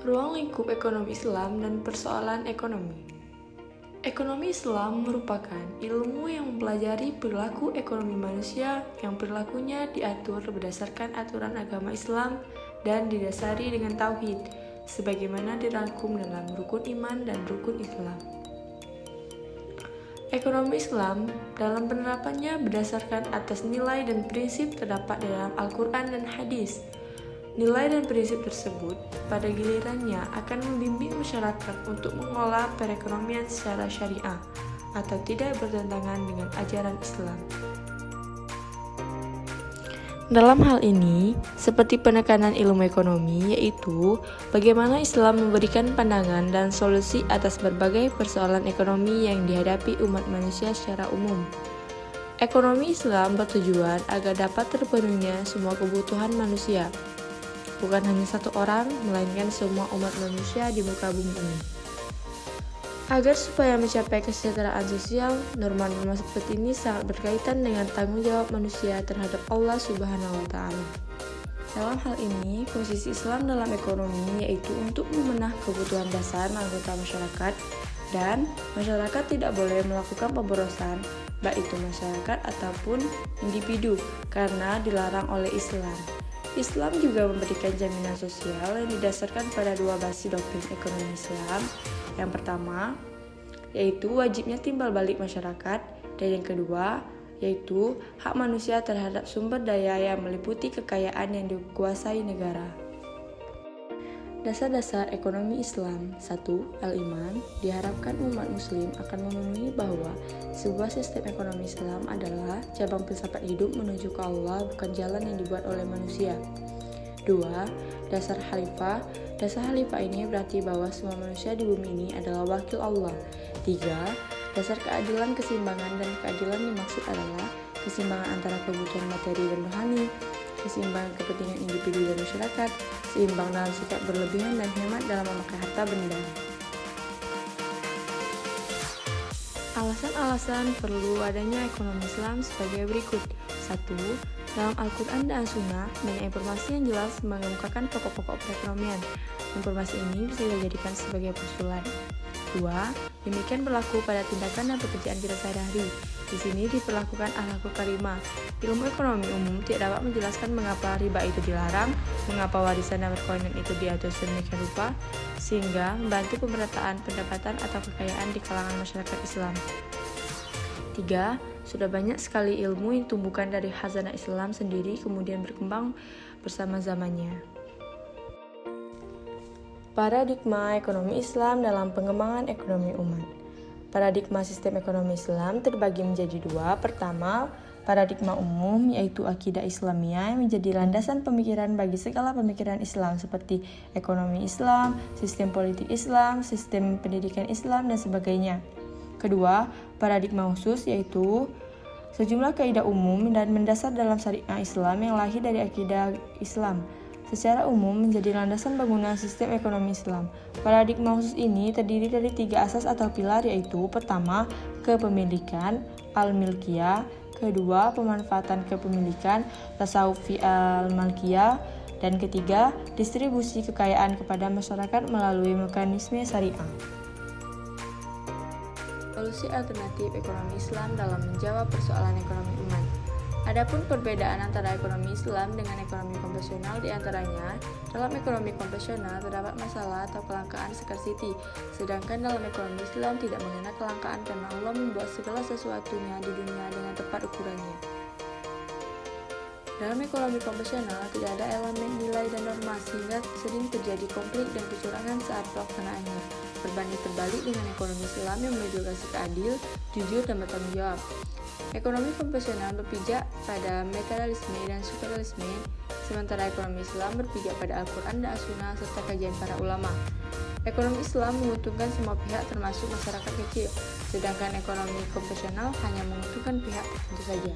Ruang lingkup ekonomi Islam dan persoalan ekonomi. Ekonomi Islam merupakan ilmu yang mempelajari perilaku ekonomi manusia yang perilakunya diatur berdasarkan aturan agama Islam dan didasari dengan tauhid, sebagaimana dirangkum dalam rukun iman dan rukun Islam. Ekonomi Islam dalam penerapannya berdasarkan atas nilai dan prinsip terdapat dalam Al-Quran dan Hadis. Nilai dan prinsip tersebut pada gilirannya akan membimbing masyarakat untuk mengolah perekonomian secara syariah atau tidak bertentangan dengan ajaran Islam. Dalam hal ini, seperti penekanan ilmu ekonomi, yaitu bagaimana Islam memberikan pandangan dan solusi atas berbagai persoalan ekonomi yang dihadapi umat manusia secara umum. Ekonomi Islam bertujuan agar dapat terpenuhinya semua kebutuhan manusia, bukan hanya satu orang, melainkan semua umat manusia di muka bumi ini. Agar supaya mencapai kesejahteraan sosial, norma-norma seperti ini sangat berkaitan dengan tanggung jawab manusia terhadap Allah Subhanahu wa Ta'ala. Dalam hal ini, posisi Islam dalam ekonomi yaitu untuk memenuhi kebutuhan dasar anggota masyarakat, dan masyarakat tidak boleh melakukan pemborosan, baik itu masyarakat ataupun individu, karena dilarang oleh Islam. Islam juga memberikan jaminan sosial yang didasarkan pada dua basis doktrin ekonomi Islam. Yang pertama, yaitu wajibnya timbal balik masyarakat, dan yang kedua, yaitu hak manusia terhadap sumber daya yang meliputi kekayaan yang dikuasai negara. Dasar-dasar ekonomi Islam. 1. Al-Iman. Diharapkan umat muslim akan memenuhi bahwa sebuah sistem ekonomi Islam adalah cabang filsafat hidup menuju ke Allah, bukan jalan yang dibuat oleh manusia. 2. Dasar khalifah. Dasar khalifah ini berarti bahwa semua manusia di bumi ini adalah wakil Allah. 3. Dasar keadilan, keseimbangan, dan keadilan dimaksud adalah keseimbangan antara kebutuhan materi dan rohani, keseimbangan kepentingan individu dan masyarakat, seimbang dalam sikap berlebihan dan hemat dalam memakai harta benda. Alasan-alasan perlu adanya ekonomi Islam sebagai berikut. 1. Dalam Al-Quran dan Sunnah, banyak informasi yang jelas mengemukakan pokok-pokok perekonomian. Informasi ini bisa dijadikan sebagai postulat. 2. Demikian berlaku pada tindakan dan pekerjaan kita sehari-hari. Di sini diperlakukan akhlakul karimah. Ilmu ekonomi umum tidak dapat menjelaskan mengapa riba itu dilarang, mengapa warisan dan perkawinan itu diatur sedemikian rupa, sehingga membantu pemerataan pendapatan atau kekayaan di kalangan masyarakat Islam. 3. Sudah banyak sekali ilmu yang tumbuhkan dari khazanah Islam sendiri kemudian berkembang bersama zamannya. Paradigma ekonomi Islam dalam pengembangan ekonomi umat. Paradigma sistem ekonomi Islam terbagi menjadi dua. Pertama, paradigma umum, yaitu akidah Islamiyah yang menjadi landasan pemikiran bagi segala pemikiran Islam seperti ekonomi Islam, sistem politik Islam, sistem pendidikan Islam, dan sebagainya. Kedua, paradigma khusus, yaitu sejumlah kaidah umum dan mendasar dalam syariah Islam yang lahir dari akidah Islam secara umum menjadi landasan bangunan sistem ekonomi Islam. Paradigma khusus ini terdiri dari 3 asas atau pilar, yaitu pertama, kepemilikan, al-milkiyah, kedua, pemanfaatan kepemilikan, tasawufi al-malkiyah, dan ketiga, distribusi kekayaan kepada masyarakat melalui mekanisme syariah. Solusi alternatif ekonomi Islam dalam menjawab persoalan ekonomi umat. Adapun perbedaan antara ekonomi Islam dengan ekonomi konvensional diantaranya, dalam ekonomi konvensional terdapat masalah atau kelangkaan scarcity, sedangkan dalam ekonomi Islam tidak mengenal kelangkaan karena Allah membuat segala sesuatunya di dunia dengan tepat ukurannya. Dalam ekonomi konvensional tidak ada elemen nilai dan norma sehingga sering terjadi konflik dan kecurangan saat pelaksanaannya, berbanding terbalik dengan ekonomi Islam yang menunjukkan sikap adil, jujur, dan bertanggung jawab. Ekonomi konvensional berpijak pada materialisme dan strukturalisme, sementara ekonomi Islam berpijak pada Al-Quran dan As-Sunnah serta kajian para ulama. Ekonomi Islam menguntungkan semua pihak termasuk masyarakat kecil, sedangkan ekonomi konvensional hanya menguntungkan pihak tertentu saja.